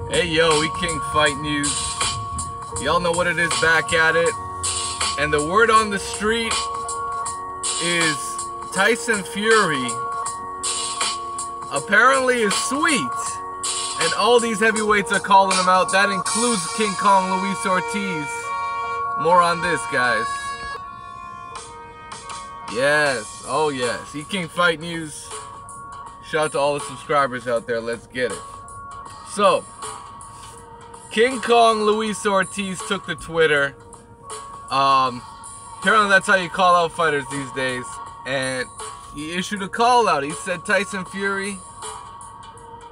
Hey yo, we King Fight News. Y'all know what it is, back at it. And the word on the street is Tyson Fury apparently is sweet. And all these heavyweights are calling him out. That includes King Kong Luis Ortiz. More on this, guys. Yes, oh yes. King Fight News. Shout out to all the subscribers out there. Let's get it. So, King Kong Luis Ortiz took to Twitter. Apparently that's how you call out fighters these days. And he issued a call out. He said, Tyson Fury,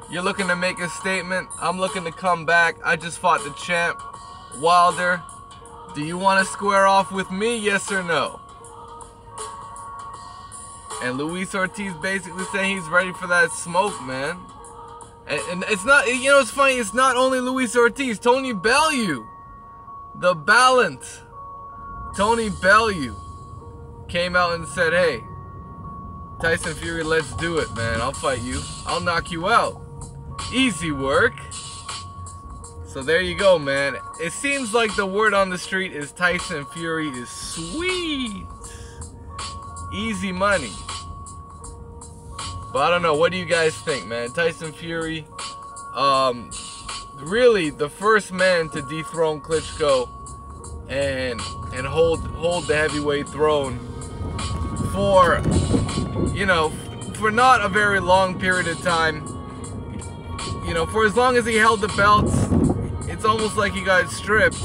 you're looking to make a statement. I'm looking to come back. I just fought the champ, Wilder. Do you want to square off with me, yes or no? And Luis Ortiz basically saying he's ready for that smoke, man. And it's not, you know, it's funny, it's not only Luis Ortiz. Tony Bellew, the Ballant, Tony Bellew, came out and said, hey, Tyson Fury, let's do it, man. I'll fight you. I'll knock you out. Easy work. So there you go, man. It seems like the word on the street is Tyson Fury is sweet. Easy money. But I don't know, what do you guys think, man? Tyson Fury, really the first man to dethrone Klitschko and hold the heavyweight throne for, you know, for not a very long period of time. You know, for as long as he held the belts, it's almost like he got stripped.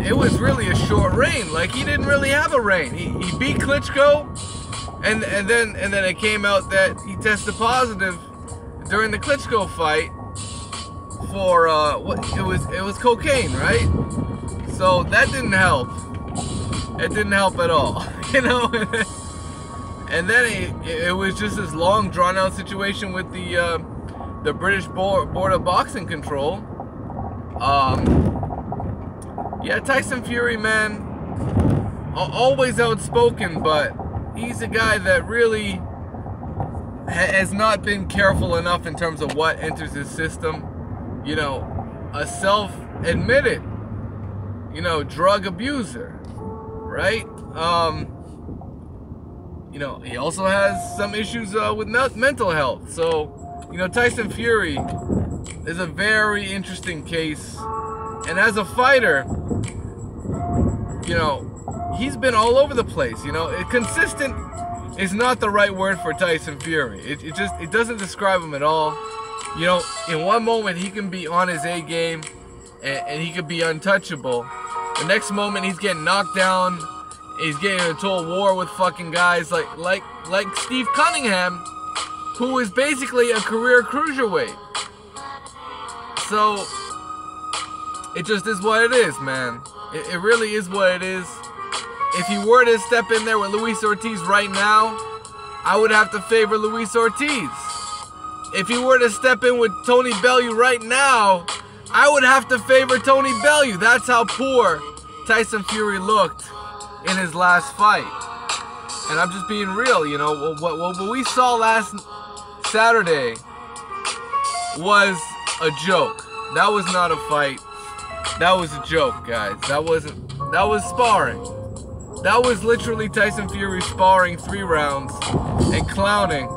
It was really a short reign. Like, he didn't really have a reign. He beat Klitschko, and then it came out that he tested positive during the Klitschko fight for what it was cocaine, right? So that didn't help. It didn't help at all, you know. And then it was just this long, drawn out situation with the British Board of Boxing Control. Yeah, Tyson Fury, man, always outspoken, but he's a guy that really has not been careful enough in terms of what enters his system. You know, a self-admitted, you know, drug abuser, right? You know, he also has some issues with mental health. So, you know, Tyson Fury is a very interesting case. And as a fighter, you know, he's been all over the place. You know, consistent is not the right word for Tyson Fury. It doesn't describe him at all. You know, in one moment he can be on his A game and he could be untouchable. The next moment he's getting knocked down. He's getting into a war with fucking guys like Steve Cunningham, who is basically a career cruiserweight. So it just is what it is, man. It really is what it is. If he were to step in there with Luis Ortiz right now, I would have to favor Luis Ortiz. If he were to step in with Tony Bellew right now, I would have to favor Tony Bellew. That's how poor Tyson Fury looked in his last fight. And I'm just being real, you know. What we saw last Saturday was a joke. That was not a fight. That was a joke, guys. That was sparring. That was literally Tyson Fury sparring 3 rounds and clowning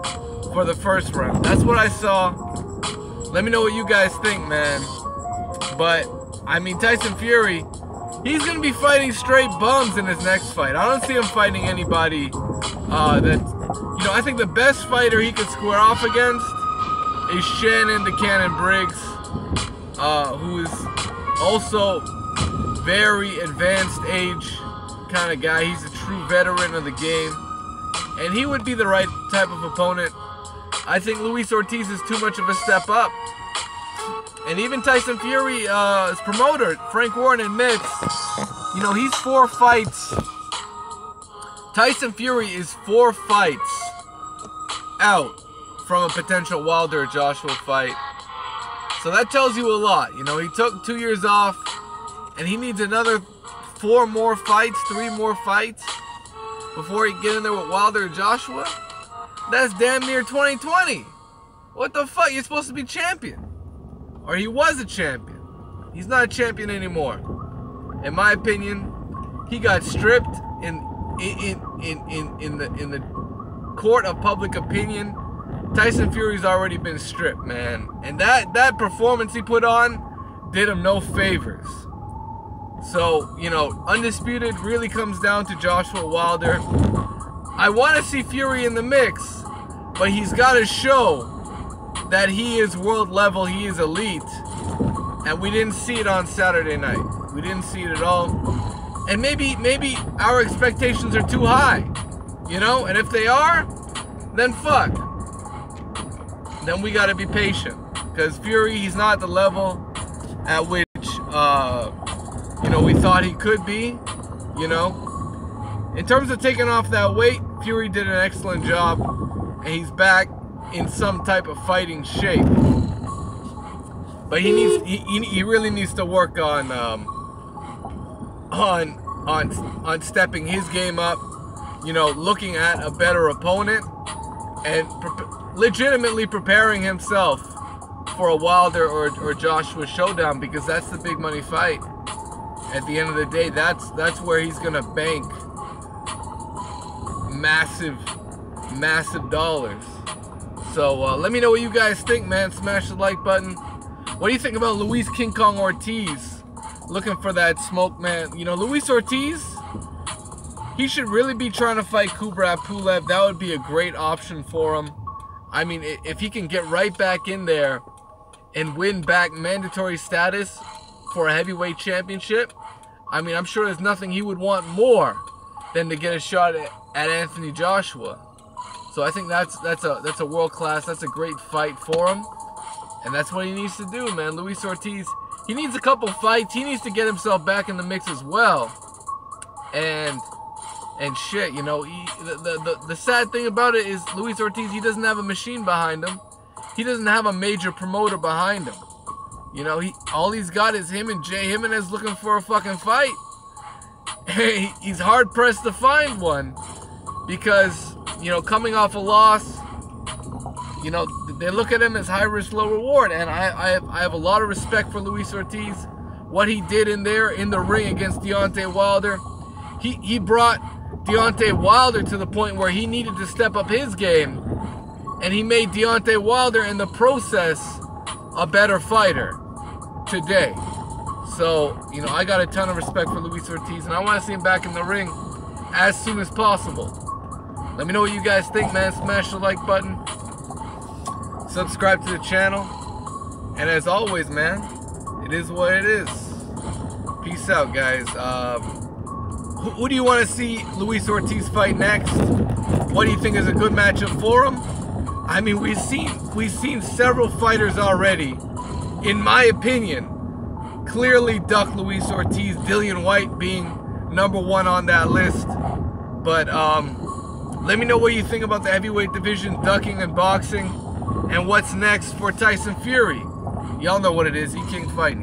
for the first round. That's what I saw. Let me know what you guys think, man. But, I mean, Tyson Fury, he's going to be fighting straight bums in his next fight. I don't see him fighting anybody that, you know, I think the best fighter he could square off against is Shannon the Cannon Briggs, who is also very advanced age kind of guy. He's a true veteran of the game, and he would be the right type of opponent. I think Luis Ortiz is too much of a step up. And even Tyson Fury's promoter, Frank Warren, admits, you know, he's 4 fights. Tyson Fury is 4 fights out from a potential Wilder Joshua fight. So that tells you a lot. You know, he took 2 years off, and he needs another 4 more fights, 3 more fights before he get in there with Wilder or Joshua. That's damn near 2020. What the fuck? You're supposed to be champion. Or he was a champion. He's not a champion anymore. In my opinion, he got stripped in the court of public opinion. Tyson Fury's already been stripped, man. And that performance he put on did him no favors. So, you know, Undisputed really comes down to Joshua Wilder. I want to see Fury in the mix, but he's got to show that he is world level, he is elite. And we didn't see it on Saturday night. We didn't see it at all. And maybe our expectations are too high, you know? And if they are, then fuck. Then we got to be patient. Because Fury, he's not the level at which, you know, we thought he could be, you know? In terms of taking off that weight, Fury did an excellent job. And he's back in some type of fighting shape. But he really needs to work on stepping his game up, you know, looking at a better opponent and legitimately preparing himself for a Wilder or Joshua showdown, because that's the big money fight. At the end of the day, that's where he's gonna bank massive dollars. So let me know what you guys think, man. Smash the like button. What do you think about Luis King Kong Ortiz looking for that smoke, man? You know, Luis Ortiz, he should really be trying to fight Kubrat Pulev. That would be a great option for him. I mean, if he can get right back in there and win back mandatory status for a heavyweight championship, I mean, I'm sure there's nothing he would want more than to get a shot at Anthony Joshua. So I think that's a world class, that's a great fight for him. And that's what he needs to do, man. Luis Ortiz, he needs a couple fights. He needs to get himself back in the mix as well. And shit, you know, the sad thing about it is Luis Ortiz, he doesn't have a machine behind him. He doesn't have a major promoter behind him. You know, all he's got is him and Jay Jimenez looking for a fucking fight. Hey, he's hard pressed to find one because, you know, coming off a loss, you know, they look at him as high risk, low reward. And I have a lot of respect for Luis Ortiz. What he did in there in the ring against Deontay Wilder. He brought Deontay Wilder to the point where he needed to step up his game. And he made Deontay Wilder in the process a better fighter today. So, you know, I got a ton of respect for Luis Ortiz. And I want to see him back in the ring as soon as possible. Let me know what you guys think, man. Smash the like button. Subscribe to the channel. And as always, man, it is what it is. Peace out, guys. Who do you want to see Luis Ortiz fight next? What do you think is a good matchup for him? I mean, we've seen several fighters already, in my opinion, clearly duck Luis Ortiz, Dillian White being #1 on that list. But let me know what you think about the heavyweight division, ducking and boxing, and what's next for Tyson Fury. Y'all know what it is. He King fighting.